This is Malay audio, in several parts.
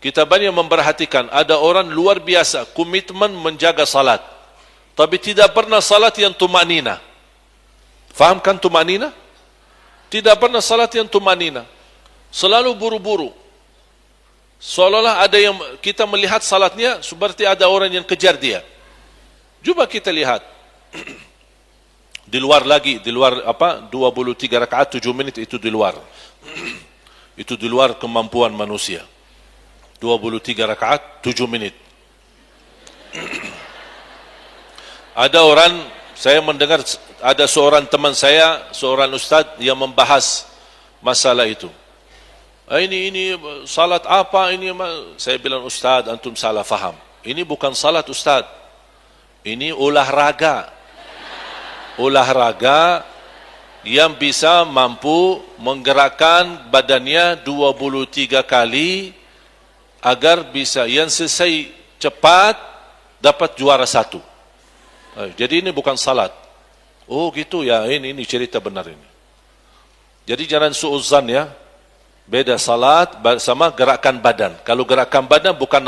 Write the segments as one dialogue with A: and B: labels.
A: Kita banyak memperhatikan, ada orang luar biasa, komitmen menjaga salat. Tapi tidak pernah salat yang tumanina. Faham kan tumanina? Tidak pernah salat yang tumanina. Selalu buru-buru. Seolah-olah ada yang kita melihat salatnya seperti ada orang yang kejar dia. Cuba kita lihat. Di luar 23 rakaat 7 menit itu di luar. Itu di luar kemampuan manusia. 23 rakaat 7 menit. Ada orang, saya mendengar ada seorang teman saya, seorang ustaz yang membahas masalah itu. Ini salat apa ini? Saya bilang, ustaz, antum salah faham. Ini bukan salat, ustaz. Ini olahraga. Olahraga yang bisa mampu menggerakkan badannya 23 kali agar bisa yang selesai cepat dapat juara 1. Jadi ini bukan salat. Oh gitu ya, ini cerita benar ini. Jadi jangan suuzan ya. Beda salat sama gerakan badan. Kalau gerakan badan bukan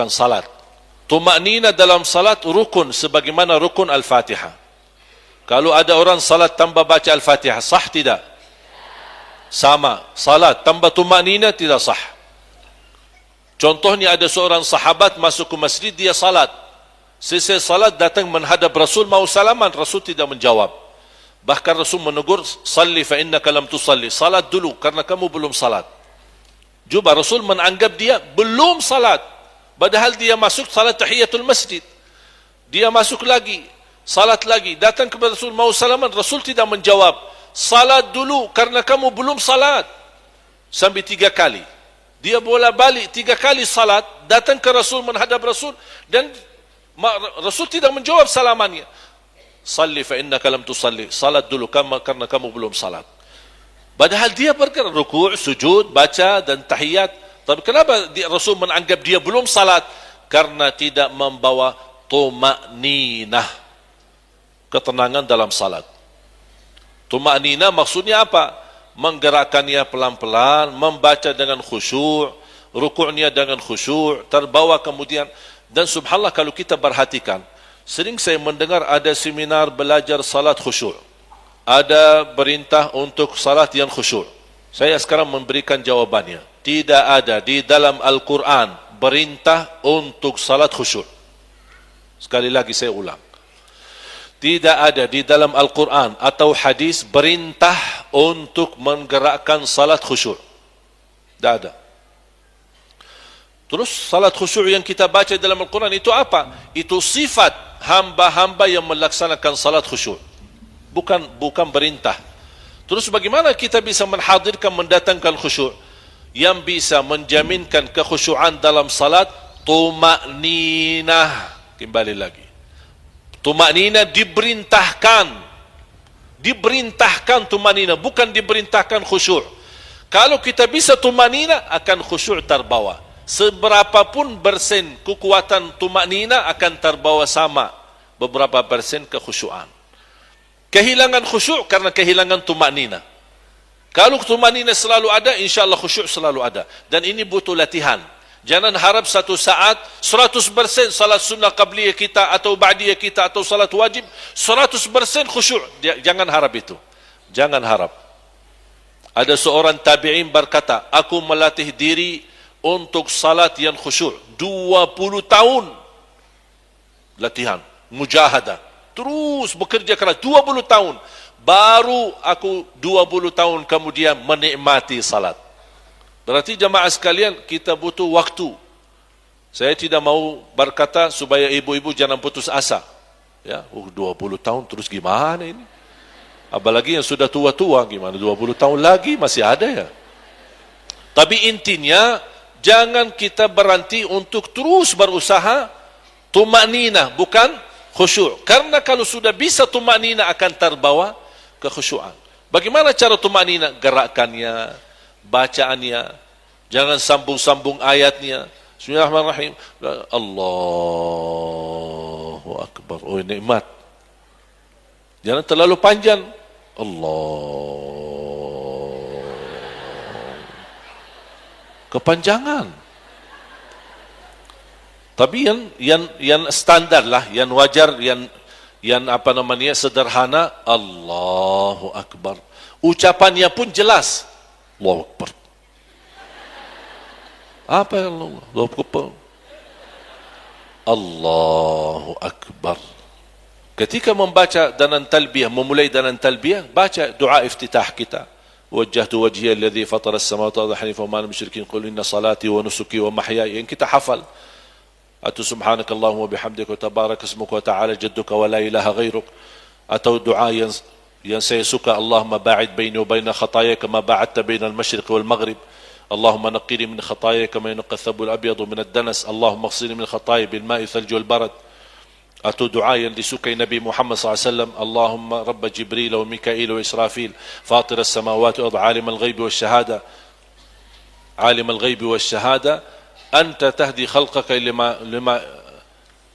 A: salat. Tumanina dalam salat rukun sebagaimana rukun Al-Fatihah. Kalau ada orang salat tanpa baca Al-Fatihah, sah tidak? Sama. Salat tanpa tumanina tidak sah. Contohnya ada seorang sahabat masuk ke masjid, dia salat. Selesai salat datang menghadap Rasul, mau salaman, Rasul tidak menjawab. Bahkan Rasul menegur, salli fa innaka lam tusalli. Salat dulu karena kamu belum salat. Juga Rasul menganggap dia belum salat. Padahal dia masuk salat tahiyatul masjid. Dia masuk lagi, salat lagi. Datang kepada Rasul, mau salaman, Rasul tidak menjawab. Salat dulu karena kamu belum salat. Sampai 3 kali. Dia bolak-balik 3 kali salat, datang ke Rasul, menghadap Rasul, dan Rasul tidak menjawab salamannya. Salli fa innaka lam tusalli. Salat dulu karena kamu belum salat. Padahal dia bergerak rukuk, sujud, baca dan tahiyat. Tapi kenapa Rasul menganggap dia belum salat? Karena tidak membawa tumanina, ketenangan dalam salat. Tumanina maksudnya apa? Menggerakkannya pelan-pelan, membaca dengan khusyuk, rukuknya dengan khusyuk, terbawa kemudian. Dan subhanallah kalau kita perhatikan, sering saya mendengar ada seminar belajar salat khusyuk. Ada perintah untuk salat yang khusyuk. Saya sekarang memberikan jawabannya. Tidak ada di dalam Al-Quran perintah untuk salat khusyuk. Sekali lagi saya ulang. Tidak ada di dalam Al-Quran atau hadis perintah untuk menggerakkan salat khusyuk. Tidak ada. Terus salat khusyuk yang kita baca dalam Al-Quran itu apa? Itu sifat hamba-hamba yang melaksanakan salat khusyuk. Bukan perintah. Terus bagaimana kita bisa menghadirkan, mendatangkan khusyuk? Yang bisa menjaminkan kekhusyuan dalam salat, tumanina. Kembali lagi. Tumanina diperintahkan tumanina, bukan diperintahkan khusyuk. Kalau kita bisa tumanina, akan khusyuk terbawa. Seberapapun persen kekuatan tumanina akan terbawa sama beberapa persen kekhusyuan. Kehilangan khusyuk karena kehilangan tumanina. Kalau tumanina selalu ada, insyaAllah khusyuk selalu ada. Dan ini butuh latihan. Jangan harap satu saat 100% salat sunnah qabliyah kita atau ba'diyah kita atau salat wajib 100% khusyuk. Jangan harap itu. Jangan harap. Ada seorang tabi'in berkata, aku melatih diri untuk salat yang khusyuk 20 tahun. Latihan, mujahadah. Terus bekerja keras 20 tahun. Baru aku 20 tahun kemudian menikmati salat. Berarti jamaah sekalian, kita butuh waktu. Saya tidak mau berkata supaya ibu-ibu jangan putus asa. Ya, 20 tahun terus gimana ini? Apalagi yang sudah tua-tua gimana? 20 tahun lagi masih ada ya. Tapi intinya jangan kita berhenti untuk terus berusaha tumanina, bukan khusyuk. Karena kalau sudah bisa tumanina akan terbawa kekhusyuan. Bagaimana cara tumanina? Gerakannya, bacaannya, jangan sambung-sambung ayatnya. Bismillahirrahmanirrahim. Allahu Akbar. Oh, nikmat. Jangan terlalu panjang. Allah. kepanjangan. Tapi yang standar lah, yang wajar, yang apa namanya sederhana, Allahu Akbar. Ucapannya pun jelas, Allahu Akbar. Apa yang Allahu Akbar? Allahu Akbar. Ketika membaca danan talbiyah, memulai danan talbiyah, baca doa iftitah kita. Wajjahtu wajhiya alladhi fatara as-samawati wal arda hanifa wa ma ana musyrikin qul inna salati wa nusuki wa mahyaya. Yang kita hafal. Atau subhanakallahumma bihamdika wa tabaraka ismuka wa ta'ala jadduka wa la ilaha ghairuk. Atau doa yang saya suka, Allahumma ba'id baini wa baina khataaya kama ba'adta baina al-masyriq wal maghrib. Allahumma naqqini min khataaya kama yanqa ath-thawbu al-abyadu min ad-danas. Allahumma ighsilni min khataaya bil ma'i thalji wal barad. Atau doa yang disukai Nabi Muhammad SAW, Allahumma Rabba Jibril wa Mikail wa Israfil, Fatir as-samawati wal ardi, alim al-ghaibi wash shahada, alim al-ghaibi wash shahada, anta tahdi khalqaka lima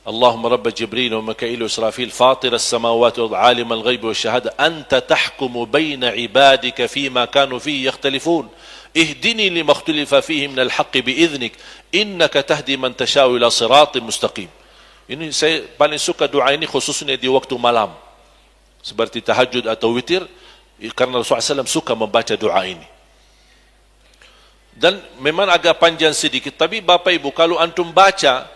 A: Allahumma Rabba Jibril wa Mikail wa Israfil, Fatir as-samawati wal ardi, alim al-ghaibi wash shahada, anta tahkumu baina ibadika fima kanu fihi yakhtalifun, ihdini lima ikhtalafa fihi min al-haqqi bi'idhnik, innaka tahdi man tasha'u ila siratin mustaqim. Ini saya paling suka doa ini khususnya di waktu malam. Seperti tahajud atau witir. Karena Rasulullah SAW suka membaca doa ini. Dan memang agak panjang sedikit. Tapi Bapak Ibu, kalau antum baca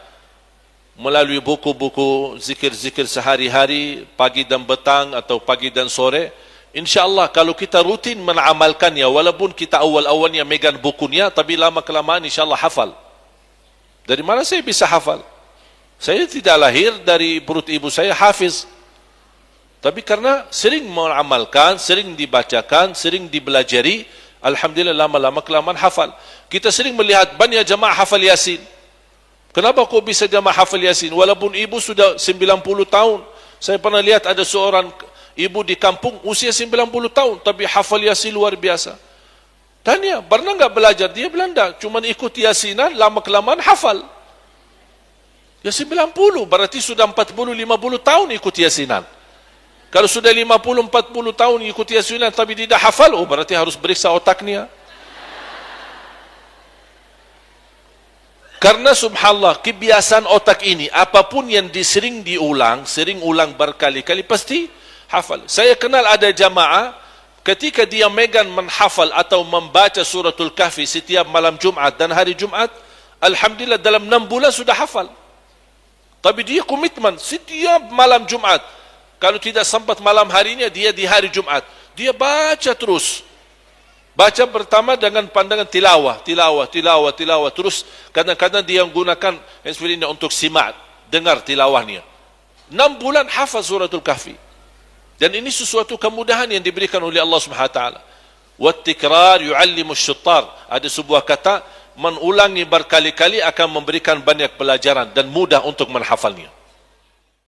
A: melalui buku-buku zikir-zikir sehari-hari, pagi dan petang atau pagi dan sore, insyaAllah kalau kita rutin mengamalkannya, walaupun kita awal-awalnya megang bukunya, tapi lama-kelamaan insyaAllah hafal. Dari mana saya bisa hafal? Saya tidak lahir dari perut ibu saya hafiz. Tapi karena sering mengamalkan, sering dibacakan, sering dibelajari, alhamdulillah lama-lama kelamaan hafal. Kita sering melihat banyak jamaah hafal Yasin. Kenapa kok bisa jamaah hafal Yasin? Walaupun ibu sudah 90 tahun. Saya pernah lihat ada seorang ibu di kampung usia 90 tahun, tapi hafal Yasin luar biasa. Tanya, pernah enggak belajar? Dia bilang enggak, cuma ikut Yasinan, lama kelamaan hafal. Ya 90, berarti sudah 40-50 tahun ikut Yasinan. Kalau sudah 50-40 tahun ikut Yasinan tapi tidak hafal, oh berarti harus periksa otaknya. Karena subhanallah, kebiasaan otak ini, apapun yang sering ulang berkali-kali, pasti hafal. Saya kenal ada jamaah, ketika dia megang menghafal atau membaca suratul kahfi setiap malam Jumat dan hari Jumat, alhamdulillah dalam 6 bulan sudah hafal. Tapi dia komitmen setiap malam Jumat. Kalau tidak sempat malam harinya, dia di hari Jumat. Dia baca terus. Baca pertama dengan pandangan tilawah. Terus kadang-kadang dia menggunakan handphone untuk simak, dengar tilawahnya. 6 bulan hafaz suratul kahfi. Dan ini sesuatu kemudahan yang diberikan oleh Allah SWT. Wat-tikrar yu'allimu syuttar. Ada sebuah kata, menulangi berkali-kali akan memberikan banyak pelajaran dan mudah untuk menghafalnya.